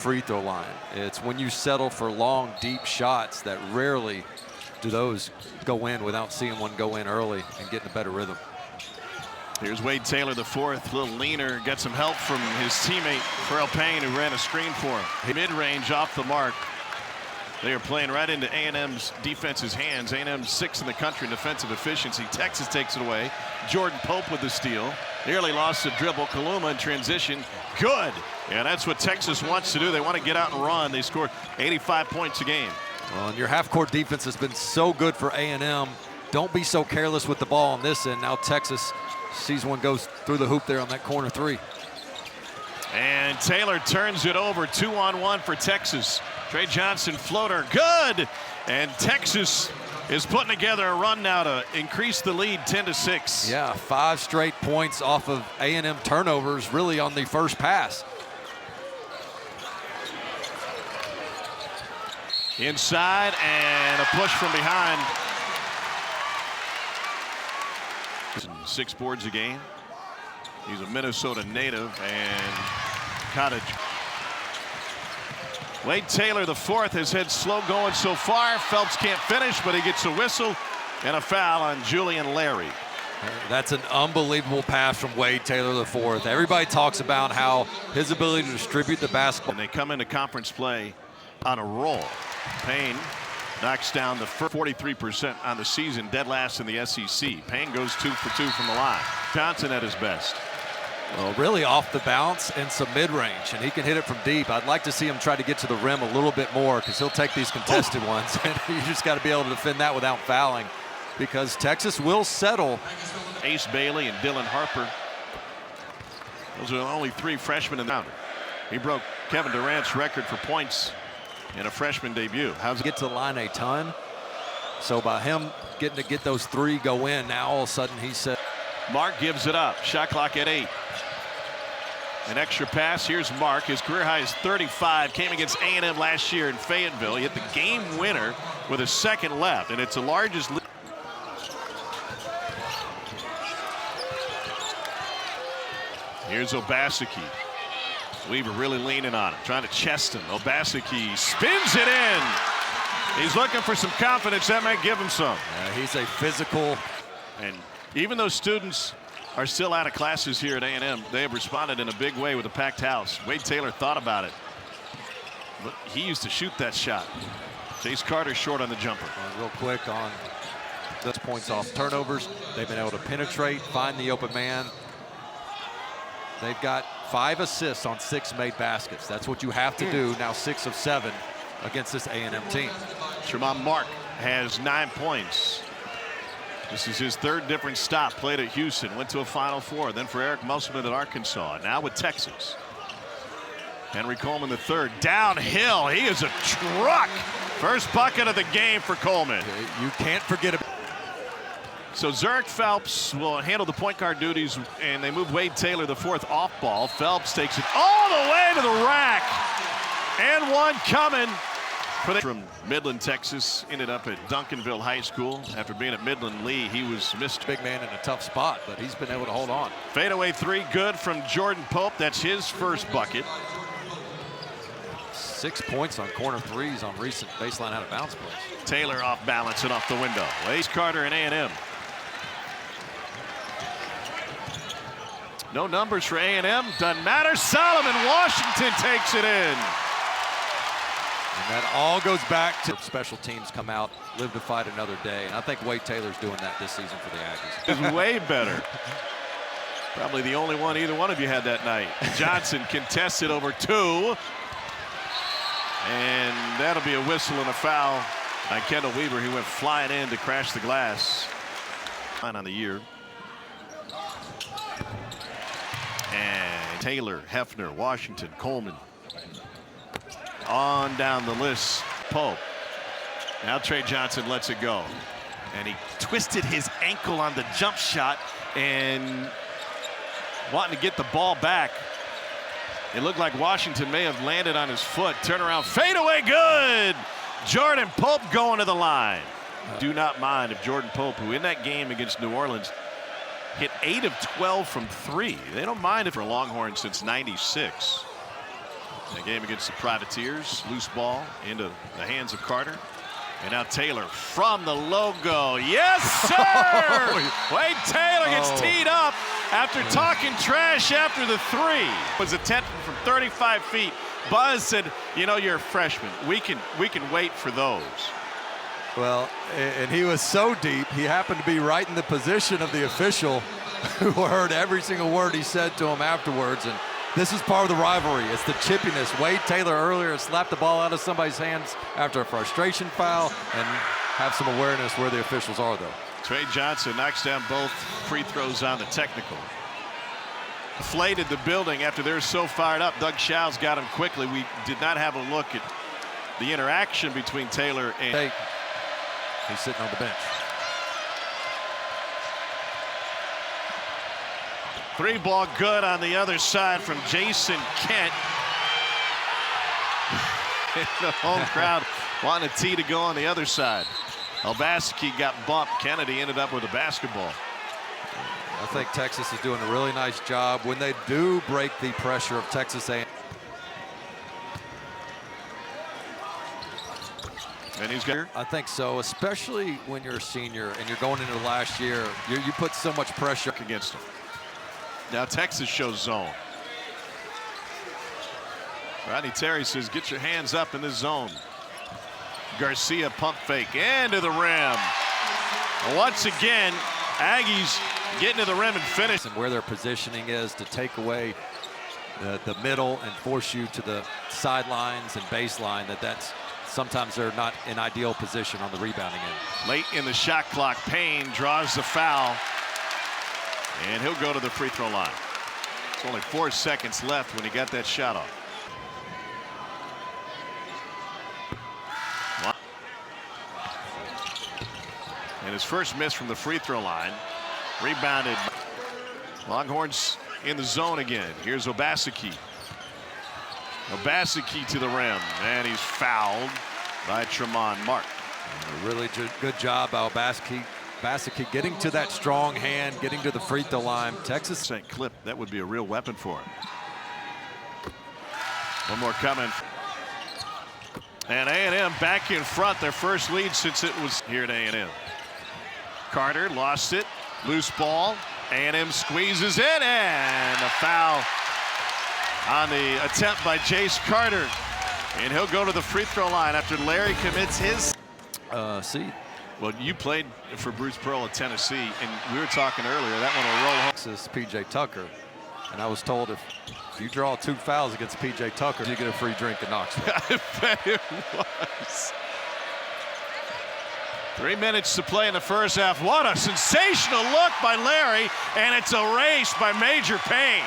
free throw line. It's when you settle for long, deep shots that rarely do those go in without seeing one go in early and getting a better rhythm. Here's Wade Taylor, the fourth, a little leaner, got some help from his teammate Pharrell Payne, who ran a screen for him. Mid-range off the mark. They are playing right into A&M's defense's hands. A&M 6th in the country in defensive efficiency. Texas takes it away. Jordan Pope with the steal. Nearly lost the dribble. Kaluma in transition. Good. Yeah, that's what Texas wants to do. They want to get out and run. They scored 85 points a game. Well, and your half-court defense has been so good for A&M. Don't be so careless with the ball on this end. Now Texas sees one goes through the hoop there on that corner three. And Taylor turns it over. 2-on-1 for Texas. Trey Johnson floater, good. And Texas is putting together a run now to increase the lead 10-6. Yeah, 5 straight points off of A&M turnovers really on the first pass. Inside and a push from behind. 6 boards a game. He's a Minnesota native, and Cottage. Wade Taylor, the fourth, has had slow going so far. Phelps can't finish, but he gets a whistle and a foul on Julian Larry. That's an unbelievable pass from Wade Taylor, the fourth. Everybody talks about how his ability to distribute the basketball. And they come into conference play on a roll. Payne knocks down the first 43% on the season, dead last in the SEC. Payne goes 2 for 2 from the line. Johnson at his best. Well, really off the bounce and some mid-range, and he can hit it from deep. I'd like to see him try to get to the rim a little bit more because he'll take these contested ones. And you just got to be able to defend that without fouling because Texas will settle. Ace Bailey and Dylan Harper. Those are the only 3 freshmen in the round. He broke Kevin Durant's record for points in a freshman debut. How's he get to the line a ton? So by him getting to get those 3 go in, now all of a sudden he said. Mark gives it up. Shot clock at 8. An extra pass. Here's Mark. His career high is 35. Came against A&M last year in Fayetteville. He hit the game winner with a second left, and it's the largest lead. Here's Obaseki. Weaver really leaning on him, trying to chest him. Obaseki spins it in. He's looking for some confidence. That might give him some. Yeah, he's a physical. And even though students are still out of classes here at A&M, they have responded in a big way with a packed house. Wade Taylor thought about it, but he used to shoot that shot. Chase Carter short on the jumper. Real quick on those points off turnovers. They've been able to penetrate, find the open man. They've got 5 assists on 6 made baskets. That's what you have to do now, 6 of 7 against this A&M team. Tremont Mark has 9 points. This is his 3rd different stop. Played at Houston, went to a Final Four, then for Eric Musselman at Arkansas, now with Texas. Henry Coleman III, downhill. He is a truck. First bucket of the game for Coleman. You can't forget about. So Zurich Phelps will handle the point guard duties, and they move Wade Taylor, the 4th, off ball. Phelps takes it all the way to the rack. And one coming. From Midland, Texas, ended up at Duncanville High School. After being at Midland Lee, he was missed. Big man in a tough spot, but he's been able to hold on. Fadeaway 3, good from Jordan Pope. That's his first bucket. 6 points on corner 3s on recent baseline out of bounds plays. Taylor off balance and off the window. Ace Carter and A&M. No numbers for A&M. Doesn't matter. Solomon Washington takes it in. And that all goes back to special teams come out, live to fight another day. And I think Wade Taylor's doing that this season for the Aggies. Is way better. Probably the only one either one of you had that night. Johnson contested over 2. And that'll be a whistle and a foul on Kendall Weaver. He went flying in to crash the glass. On the year. And Taylor, Hefner, Washington, Coleman. On down the list, Pope. Now Trey Johnson lets it go. And he twisted his ankle on the jump shot and wanting to get the ball back. It looked like Washington may have landed on his foot. Turnaround, fadeaway, good! Jordan Pope going to the line. Do not mind if Jordan Pope, who in that game against New Orleans, hit 8 of 12 from 3. They don't mind it for Longhorn since '96. The game against the Privateers. Loose ball into the hands of Carter. And now Taylor from the logo. Yes, sir! Wade Taylor gets teed up after talking trash after the three. Was attempted from 35 feet. Buzz said, you know, you're a freshman. We can wait for those. Well, and he was so deep, he happened to be right in the position of the official who heard every single word he said to him afterwards. And this is part of the rivalry. It's the chippiness. Wade Taylor earlier slapped the ball out of somebody's hands after a frustration foul, and have some awareness where the officials are, though. Trey Johnson knocks down both free throws on the technical. Deflated the building after they're so fired up. Doug Schau's got him quickly. We did not have a look at the interaction between Taylor and... He's sitting on the bench. Three ball good on the other side from Jason Kent. The home crowd wanting a tee to go on the other side. Elbasiki got bumped. Kennedy ended up with a basketball. I think Texas is doing a really nice job when they do break the pressure of Texas A&M. And he's got. I think so, especially when you're a senior and you're going into the last year. You put so much pressure Against him. Now Texas shows zone. Rodney Terry says, get your hands up in this zone. Garcia pump fake into the rim. Once again, Aggies getting to the rim and finish. And where their positioning is to take away the middle and force you to the sidelines and baseline, that's sometimes they're not in ideal position on the rebounding end. Late in the shot clock, Payne draws the foul, and he'll go to the free throw line. It's only 4 seconds left when he got that shot off. And his first miss from the free throw line. Rebounded. Longhorns in the zone again. Here's Obaseki. Obaseki to the rim, and he's fouled by Tremont Mark. A really good job by Obaseki getting to that strong hand, getting to the free throw line. Texas St. Clip, that would be a real weapon for him. One more coming. And A&M back in front, their first lead since it was here at A&M. Carter lost it, loose ball. A&M squeezes in, and a foul on the attempt by Jace Carter, and he'll go to the free throw line after Larry commits his. Well, you played for Bruce Pearl at Tennessee, and we were talking earlier that one will roll home. Texas PJ Tucker, and I was told if you draw 2 fouls against PJ Tucker, you get a free drink in Knoxville. I bet it was. 3 minutes to play in the first half. What a sensational look by Larry, and it's erased by Major Payne.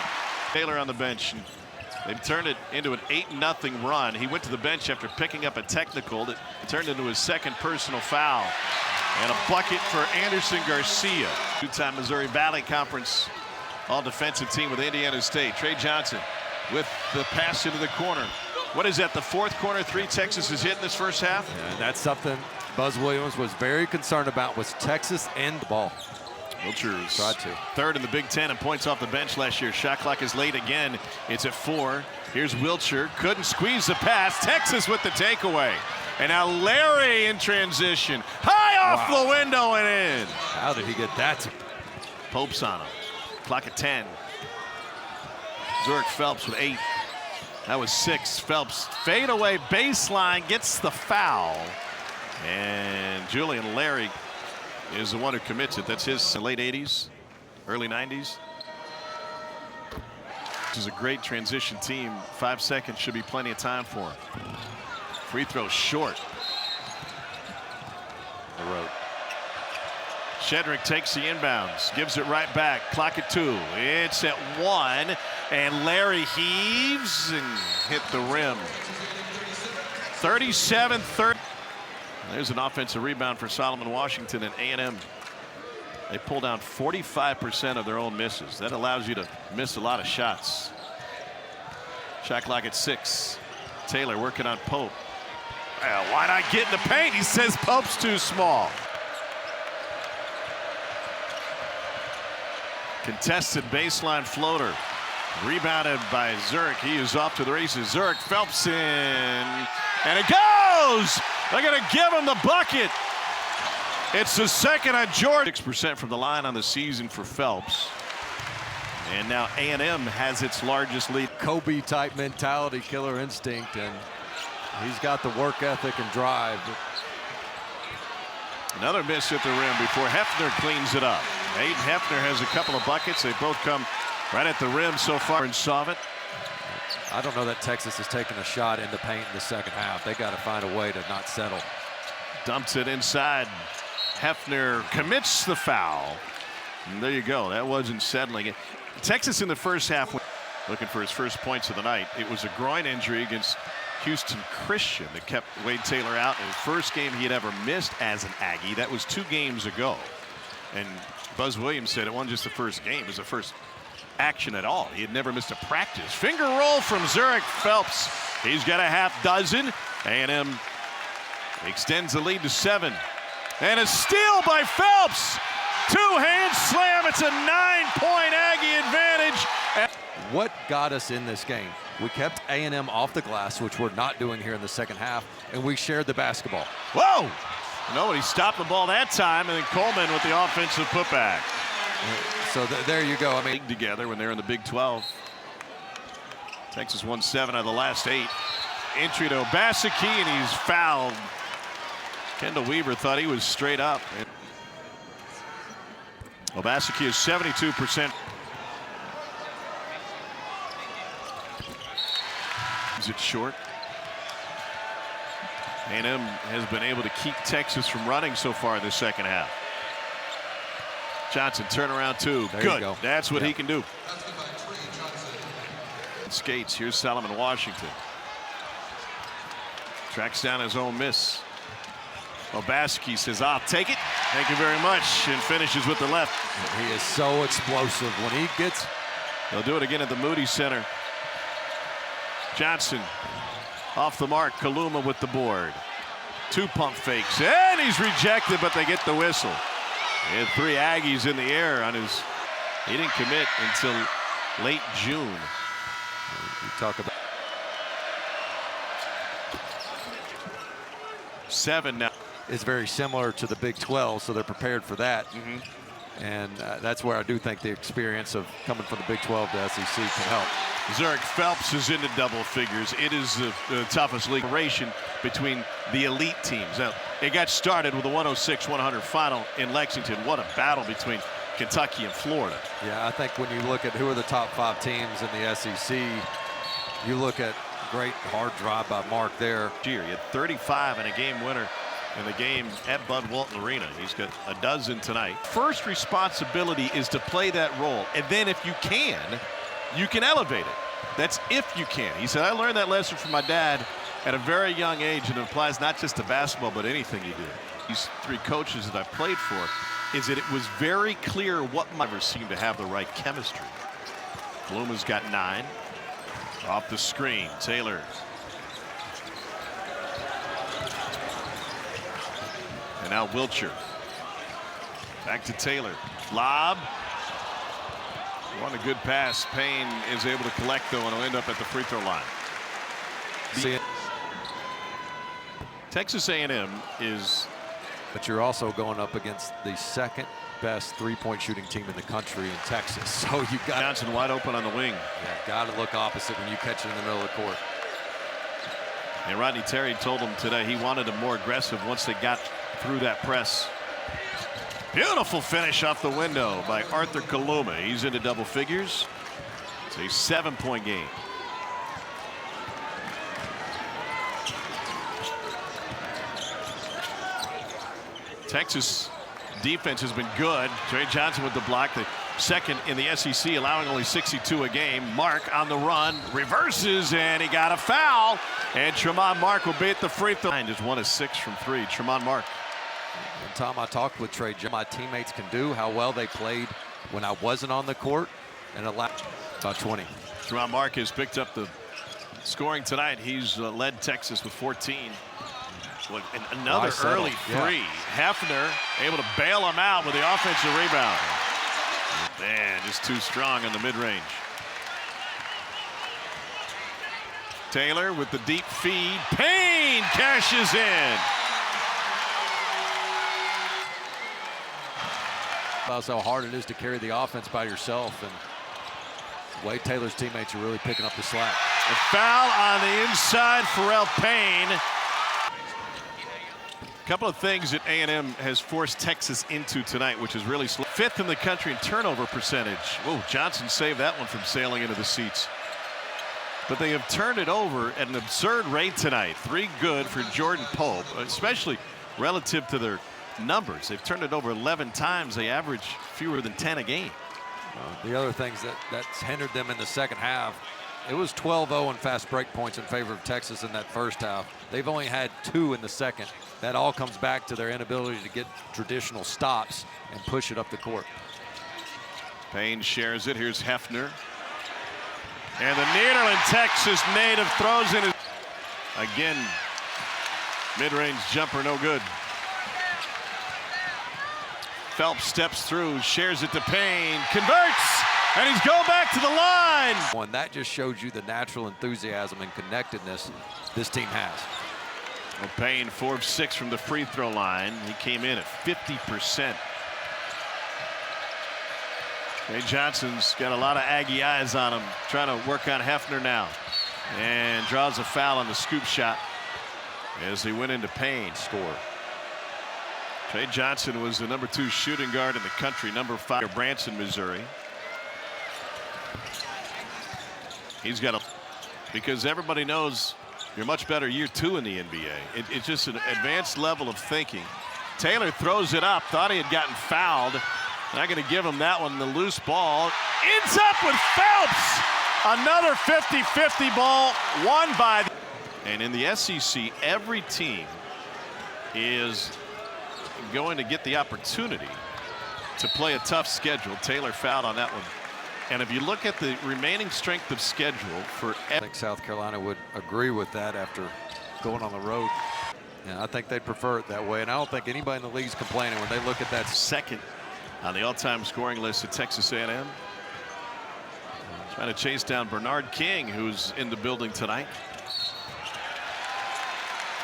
Taylor on the bench. They've turned it into an 8-0 run. He went to the bench after picking up a technical that turned into his second personal foul. And a bucket for Anderson Garcia. Two-time Missouri Valley Conference all-defensive team with Indiana State. Trey Johnson with the pass into the corner. What is that, the 4th corner 3 Texas has hit in this first half? Yeah, and that's something Buzz Williams was very concerned about, was Texas and the ball. Wilcher's tried to. 3rd in the Big Ten in points off the bench last year. Shot clock is late again. It's at 4. Here's Wilcher. Couldn't squeeze the pass. Texas with the takeaway. And now Larry in transition. High off the window and in. How did he get that? Pope's on him. Clock at 10. Zurich Phelps with 8. That was 6. Phelps fade away baseline, gets the foul. And Julian Larry is the one who commits it. That's his late 80s, early 90s. This is a great transition team. 5 seconds should be plenty of time for him. Free throw short. The road. Shedrick takes the inbounds, gives it right back. Clock at 2. It's at 1, and Larry heaves and hit the rim. 37-30. There's an offensive rebound for Solomon Washington, and A&M. They pull down 45% of their own misses. That allows you to miss a lot of shots. Shot clock at 6. Taylor working on Pope. Well, why not get in the paint? He says Pope's too small. Contested baseline floater. Rebounded by Zurich. He is off to the races. Zurich, Phelps in, and it goes! They're going to give him the bucket. It's the second on Jordan. 6% from the line on the season for Phelps. And now A&M has its largest lead. Kobe-type mentality, killer instinct, and he's got the work ethic and drive. Another miss at the rim before Hefner cleans it up. Aiden Hefner has a couple of buckets. They both come right at the rim so far and solve it. I don't know that Texas has taken a shot in the paint in the second half. They got to find a way to not settle. Dumps it inside. Hefner commits the foul. And there you go. That wasn't settling it. Texas in the first half looking for his first points of the night. It was a groin injury against Houston Christian that kept Wade Taylor out in the first game he had ever missed as an Aggie. That was 2 games ago. And Buzz Williams said it wasn't just the first game, it was the first action at all. He had never missed a practice. Finger roll from Zurich. Phelps, he's got a half dozen. A&M extends the lead to 7. And a steal by Phelps. 2-hand slam. It's a 9-point Aggie advantage. What got us in this game? We kept A&M off the glass, which we're not doing here in the second half, and we shared the basketball. Whoa! Nobody stopped the ball that time, and then Coleman with the offensive putback. So there you go. I mean, together when they're in the Big 12. Texas won 7 out of the last 8. Entry to Obaseki, and he's fouled. Kendall Weaver thought he was straight up. Obaseki is 72%. Is it short? A&M has been able to keep Texas from running so far in the second half. Johnson turnaround 2. There Good. You go. That's what he can do. Skates. Here's Solomon Washington. Tracks down his own miss. Obaseki says, I'll take it. Thank you very much. And finishes with the left. He is so explosive when he gets. They'll do it again at the Moody Center. Johnson off the mark. Kaluma with the board. 2 pump fakes. And he's rejected, but they get the whistle. He had 3 Aggies in the air on his. He didn't commit until late June. You talk about 7 now. It's very similar to the Big 12, so they're prepared for that. And that's where I do think the experience of coming from the Big 12 to SEC can help. Zurich Phelps is into double figures. It is the toughest league between the elite teams. Now, it got started with a 106-100 final in Lexington. What a battle between Kentucky and Florida. Yeah, I think when you look at who are the top 5 teams in the SEC, you look at great hard drive by Mark there. He had 35 and a game winner in the game at Bud Walton Arena. He's got a dozen tonight. First responsibility is to play that role, and then if you can elevate it. That's if you can. He said, I learned that lesson from my dad at a very young age, and it applies not just to basketball, but anything you do. These 3 coaches that I played for, is that it was very clear what never seemed to have the right chemistry. Kaluma's got 9. Off the screen, Taylor. And now Wilcher. Back to Taylor. Lob. Want a good pass. Payne is able to collect, though, and will end up at the free throw line. See it. Texas A&M is. But you're also going up against the second best 3-point shooting team in the country in Texas. So you got Johnson wide open on the wing. Yeah, got to look opposite when you catch it in the middle of the court. And Rodney Terry told him today he wanted them more aggressive once they got through that press. Beautiful finish off the window by Arthur Kaluma. He's into double figures. It's a 7-point game. Texas defense has been good. Trey Johnson with the block, the second in the SEC, allowing only 62 a game. Mark on the run, reverses, and he got a foul. And Tremont Mark will be at the free throw. Just 1 of 6 from 3. Tremont Mark. And Tom, I talked with Trey. My teammates can do how well they played when I wasn't on the court, and allowed about 20. Tremont Mark has picked up the scoring tonight. He's led Texas with 14. And another early 3. Yeah. Hefner able to bail him out with the offensive rebound. Man, just too strong in the mid-range. Taylor with the deep feed. Payne cashes in. That's how hard it is to carry the offense by yourself, and Wade Taylor's teammates are really picking up the slack. A foul on the inside for Pharrell Payne. A couple of things that A&M has forced Texas into tonight, which is really slow. 5th in the country in turnover percentage. Whoa, Johnson saved that one from sailing into the seats. But they have turned it over at an absurd rate tonight. 3 good for Jordan Pope, especially relative to their numbers. They've turned it over 11 times. They average fewer than 10 a game. The other things that's hindered them in the second half, it was 12-0 in fast break points in favor of Texas in that first half. They've only had 2 in the second. That all comes back to their inability to get traditional stops and push it up the court. Payne shares it. Here's Hefner. And the Nederland, Texas native throws in his. Again, mid-range jumper, no good. Phelps steps through, shares it to Payne, converts, and he's going back to the line. And that just shows you the natural enthusiasm and connectedness this team has. Well, Payne 4 of 6 from the free throw line. He came in at 50%. Ray Johnson's got a lot of Aggie eyes on him, trying to work on Hefner now, and draws a foul on the scoop shot as he went into Payne. Score. Trey Johnson was the #2 shooting guard in the country, #5 Branson, Missouri. He's got a, because everybody knows you're much better year 2 in the NBA. It's just an advanced level of thinking. Taylor throws it up, thought he had gotten fouled. Not going to give him that one. The loose ball ends up with Phelps. Another 50-50 ball won by. And in the SEC, every team is going to get the opportunity to play a tough schedule. Taylor fouled on that one. And if you look at the remaining strength of schedule for, I think South Carolina would agree with that after going on the road. And I think they'd prefer it that way. And I don't think anybody in the league's complaining when they look at that. Second on the all-time scoring list at Texas A&M. Trying to chase down Bernard King, who's in the building tonight.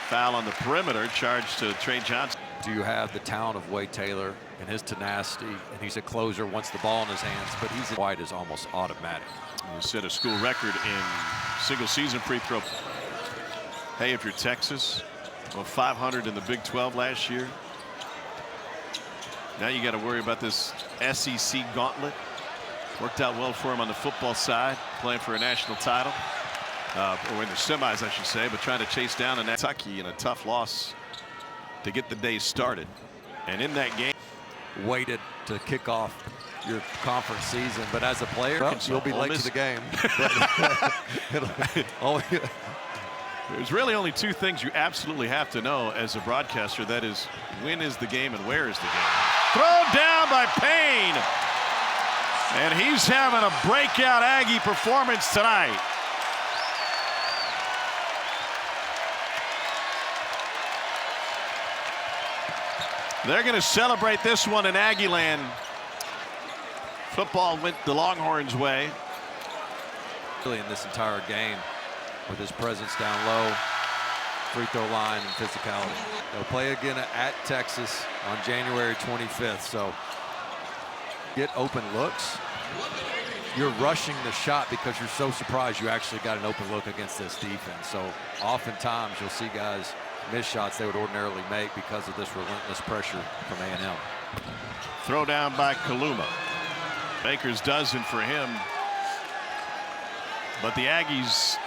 Foul on the perimeter, charged to Trey Johnson. Do you have the talent of Wade Taylor and his tenacity, and he's a closer, wants the ball in his hands, but he's wide is almost automatic. He set a school record in single season free throw. Hey, if you're Texas, well, 500 in the Big 12 last year. Now you got to worry about this SEC gauntlet. Worked out well for him on the football side, playing for a national title, or in the semis, I should say, but trying to chase down in Kentucky in a tough loss to get the day started. And in that game, waited to kick off your conference season, but as a player, you'll be late to the game. There's really only 2 things you absolutely have to know as a broadcaster. That is, when is the game and where is the game? Thrown down by Payne. And he's having a breakout Aggie performance tonight. They're going to celebrate this one in Aggie land. Football went the Longhorns' way. Really in this entire game, with his presence down low, free throw line, and physicality. They'll play again at Texas on January 25th. So get open looks. You're rushing the shot because you're so surprised you actually got an open look against this defense. So oftentimes you'll see guys miss shots they would ordinarily make because of this relentless pressure from A&M. Throw down by Kaluma. Baker's dozen for him. But the Aggies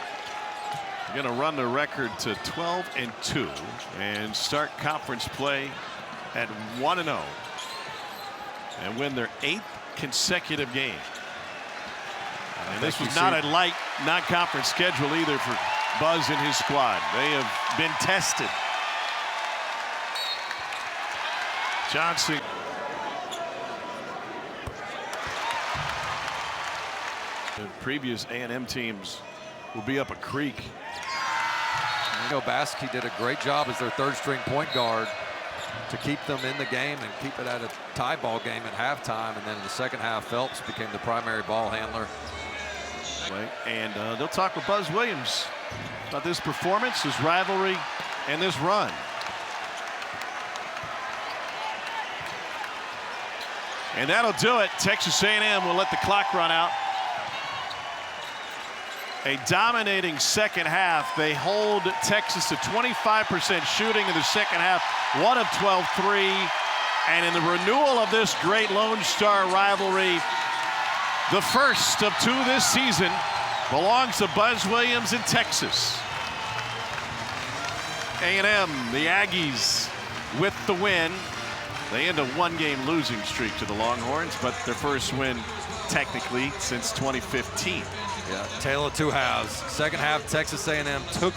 are going to run the record to 12-2 and start conference play at 1-0 and win their 8th consecutive game. And this was not a light non-conference schedule either for Buzz and his squad. They have been tested. Johnson. The previous A&M teams will be up a creek. You know, Baskey did a great job as their 3rd-string point guard to keep them in the game and keep it at a tie ball game at halftime. And then in the second half, Phelps became the primary ball handler. way. And they'll talk with Buzz Williams about this performance, this rivalry, and this run. And that'll do it. Texas A&M will let the clock run out. A dominating second half. They hold Texas to 25% shooting in the second half. 1 of 12 3. And in the renewal of this great Lone Star rivalry, the first of 2 this season belongs to Buzz Williams in Texas. A&M, the Aggies, with the win. They end a 1-game losing streak to the Longhorns, but their first win technically since 2015. Yeah, tale of two halves. Second half, Texas A&M took